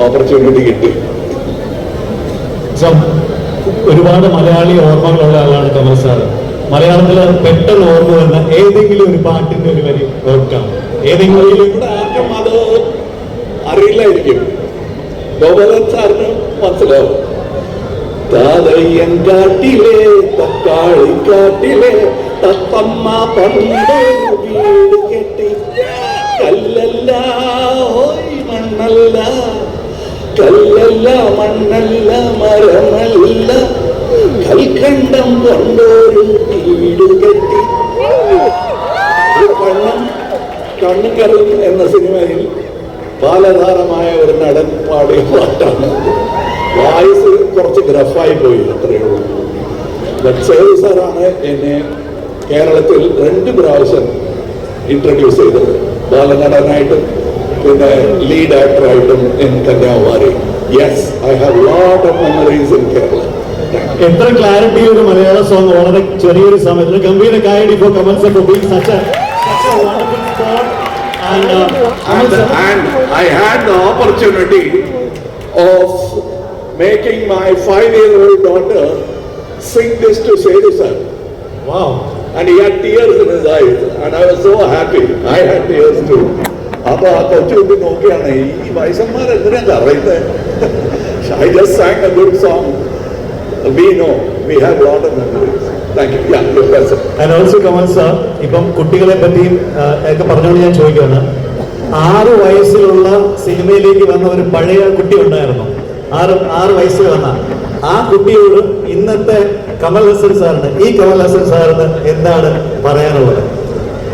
Opportunity കിട്ടി. ഒരുപാട് മലയാളി ഓർമ്മകളുള്ള ആളാണ് കമൽ സാർ. മലയാളത്തിൽ പെട്ടെന്ന് ഓർമ്മ വന്ന ഏതെങ്കിലും ഒരു പാട്ടിന്റെ ഒരു വരി ഓർക്കാം? ഏതെങ്കിലും ഇവിടെ ആർക്കും അത് അറിയില്ലായിരിക്കും. ഗോപാലൻ സാറിന് മനസ്സിലാവും. താതയ്യൻ കാട്ടിലെ തക്കാളിക്കാട്ടിലെ തത്തമ്മ പണ്ട് വീട് കെട്ടി കല്ലല്ല മണ്ണല്ല, കല്ലല്ല മണ്ണല്ല മരമല്ല, കൽക്കണ്ടം കൊണ്ടൊരു വീട് കെട്ടി. കണ്ണുകരൻ എന്ന സിനിമയിൽ ബാലധാരമായ ഒരു നടൻ പാടിയ പാട്ടാണ്. വായിസ് കുറച്ച് ഗ്രഫായി പോയി, അത്രയേ ഉള്ളൂ. സേതു സാറാണ് എന്നെ കേരളത്തിൽ 2 പ്രാവശ്യം ഇൻട്രൊഡ്യൂസ് ചെയ്തത്, ബാലനടനായിട്ടും പിന്നെ ലീഡ് ആക്ടറായിട്ടും in Kanyakumari. Yes, I have lot of memories in Kerala. എത്ര ക്ലാരിറ്റി ഒരു മലയാള സോങ് വളരെ ചെറിയൊരു സമയത്ത്. ഗംഭീര കായടി for Kamal sir for being such a wonderful sport. And I had the opportunity of making my 5-year-old daughter sing this to Sedu sir. Wow. And he had tears in his eyes, and I was so happy. I had tears too. അപ്പൊ ആ കൊച്ചുകുട്ടി നോക്കിയാണ് ഈ വയസ്സന്മാർ എന്തിനാണ് അറിയുന്നത്. I just sang a good song. We know, we have a lot of memories. Thank you. Yeah, your question. And also Kamal sir, ഇപ്പം കുട്ടികളെ പറ്റിയും ഒക്കെ പറഞ്ഞുകൊണ്ട് ഞാൻ ചോദിക്കുകയാണ്. 6 വയസ്സിലുള്ള സിനിമയിലേക്ക് വന്ന ഒരു പഴയ കുട്ടി ഉണ്ടായിരുന്നു. 6 വയസ്സിൽ വന്ന ആ കുട്ടിയോട് ഇന്നത്തെ കമൽ ഹസൻ സാറിന്, ഈ കമൽ ഹസൻ സാറിന് എന്താണ് പറയാനുള്ളത്?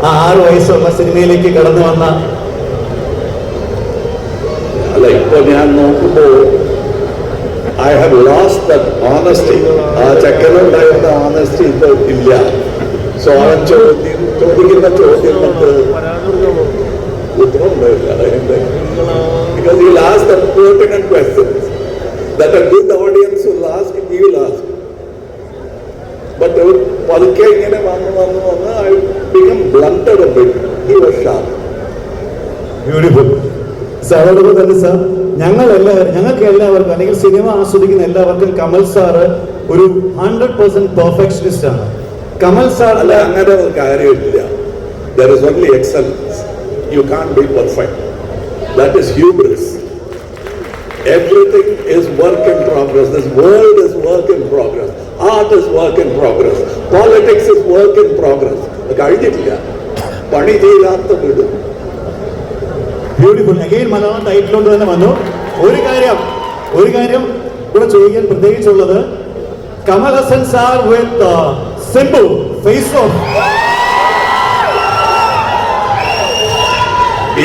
ആ 6 വയസ്സുള്ള സിനിമയിലേക്ക് കടന്നു വന്ന അല്ല, ഇപ്പൊ ഞാൻ നോക്കുമ്പോ I have lost that honesty. ആ ചെക്കനുണ്ടായിരുന്ന honesty ഇപ്പൊ ഇല്ല. സോ അവൻ ചോദിക്കുന്ന ചോദ്യങ്ങൾക്ക് ഉത്തരവുണ്ടായില്ല. Because he will ask the pertinent questions that a good audience will ask, he will ask. But പതുക്കെ ഇങ്ങനെ വന്ന് I become blunted a bit. He was sharp. Beautiful. സാറോടൊപ്പം തന്നെ സാർ, ഞങ്ങൾക്ക് എല്ലാവർക്കും അല്ലെങ്കിൽ സിനിമ ആസ്വദിക്കുന്ന എല്ലാവർക്കും കമൽ സാറ് ഒരു 100% പെർഫെക്ഷനിസ്റ്റ് ആണ്. കമൽ സാർ അല്ല, അങ്ങനെ ഒരു കാര്യമില്ല. There is only excellence. You can't be perfect. That is hubris. Everything is work in progress. This world is work in progress. Art is work in progress. Politics is work in progress. കഴിഞ്ഞിട്ടില്ല, പണി ചെയ്താത്ത വീട്. Beautiful. Again Malayalam ടൈറ്റിലോട്ട് തന്നെ വന്നു. ഒരു കാര്യം ഇവിടെ ചോദിക്കാൻ പ്രത്യേകിച്ചുള്ളത്, Kamal Haasan sir with Simbu face off.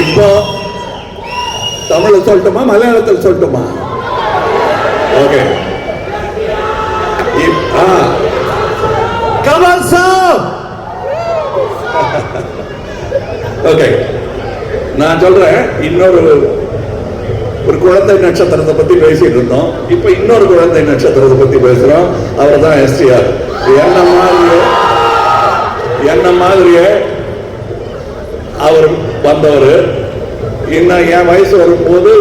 இப்போ தமிழ்ல சொல்லட்டுமா மலையாளத்தில் சொல்லட்டுமா? ஓகே. கமல் சார். ஓகே, நான் சொல்றேன். இன்னொரு குழந்தை நட்சத்திரத்தை பத்தி பேசிட்டு இருந்தோம். இப்ப இன்னொரு குழந்தை நட்சத்திரத்தை பத்தி பேசுறோம். அவர் தான் எஸ்டிஆர். என்ன மாதிரியே அவர் வந்தவர். இன்னும் என் வயசு வரும்போது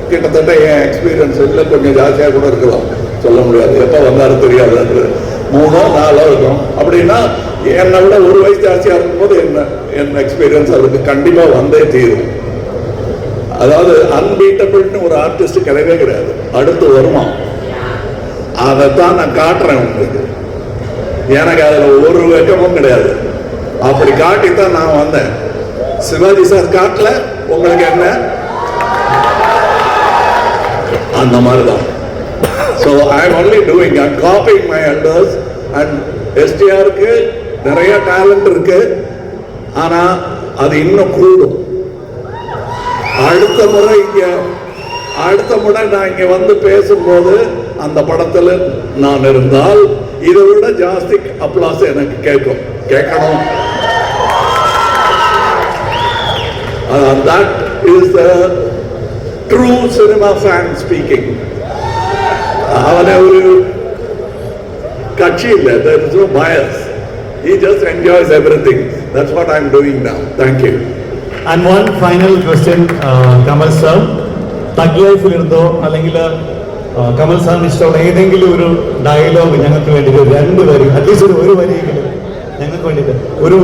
கிட்டத்தட்ட என் எக்ஸ்பீரியன்ஸ் இல்லை, கொஞ்சம் ஜாஸ்தியாக கூட இருக்கலாம், சொல்ல முடியாது. எப்போ வந்தாலும் தெரியாது. 3 or 4 இருக்கும். அப்படின்னா என்னை விட 1 வயசு ஜாஸ்தியாக இருக்கும்போது என்ன எக்ஸ்பீரியன்ஸ் அதுக்கு கண்டிப்பாக வந்தே தீரும். அதாவது அன்பீட்டபிள்னு ஒரு ஆர்டிஸ்ட் கிடையவே கிடையாது. அடுத்து வருமா, அதைத்தான் நான் காட்டுறேன் உங்களுக்கு. எனக்கு அதில் ஒரு வெக்கமும் கிடையாது. அப்படி காட்டித்தான் நான் வந்தேன். சிவாஜி சார் காட்டல, உங்களுக்கு என்ன அந்த மாதிரிதான். So I am only doing, I am copying my elders. And STRக்கு நிறைய டேலண்ட் இருக்கு, ஆனா அது இன்னும் கூடும். அடுத்த முறை நான் இங்க வந்து பேசும்போது அந்த படத்துல நான் இருந்தால் இதை விட ஜாஸ்தி அப்ளாஸ் எனக்கு கேட்கணும். That is the true cinema fan speaking. அவனை ஒரு கட்சி இல்லை, there is no bias. He just enjoys everything. That's what I'm doing now. Thank you. And one final question, Kamal sir. Thug ലൈഫിലിരുന്നോ അല്ലെങ്കിൽ കമൽ സാറിന് ഇഷ്ടമുള്ള ഏതെങ്കിലും ഒരു ഡയലോഗ് ഞങ്ങൾക്ക് വേണ്ടിയിട്ട് 2 വരി, അറ്റ്ലീസ്റ്റ് ഒരു വരിയെങ്കിലും ഞങ്ങൾക്ക് വേണ്ടിയിട്ട് ഒരു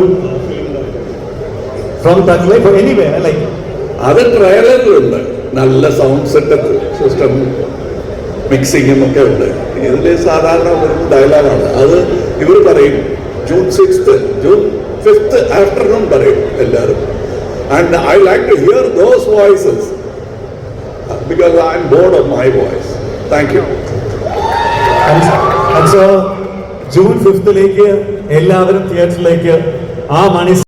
from thug life anyway like. അത് ട്രെയിലറിലുണ്ട്. നല്ല സൗണ്ട് സെറ്റപ്പ് സിസ്റ്റം മിക്സിങ്ങും ഒക്കെ ഉണ്ട്. ഇതിൽ സാധാരണ ഒരു ഡയലോഗാണ്. അത് ഇവർ പറയും June 6th, June 5th afternoon പറയും എല്ലാവരും. And I like to hear those voices because I am bored of my voice. Thank you. June 5th എല്ലാവരും തിയേറ്ററിലേക്ക് ആ മണി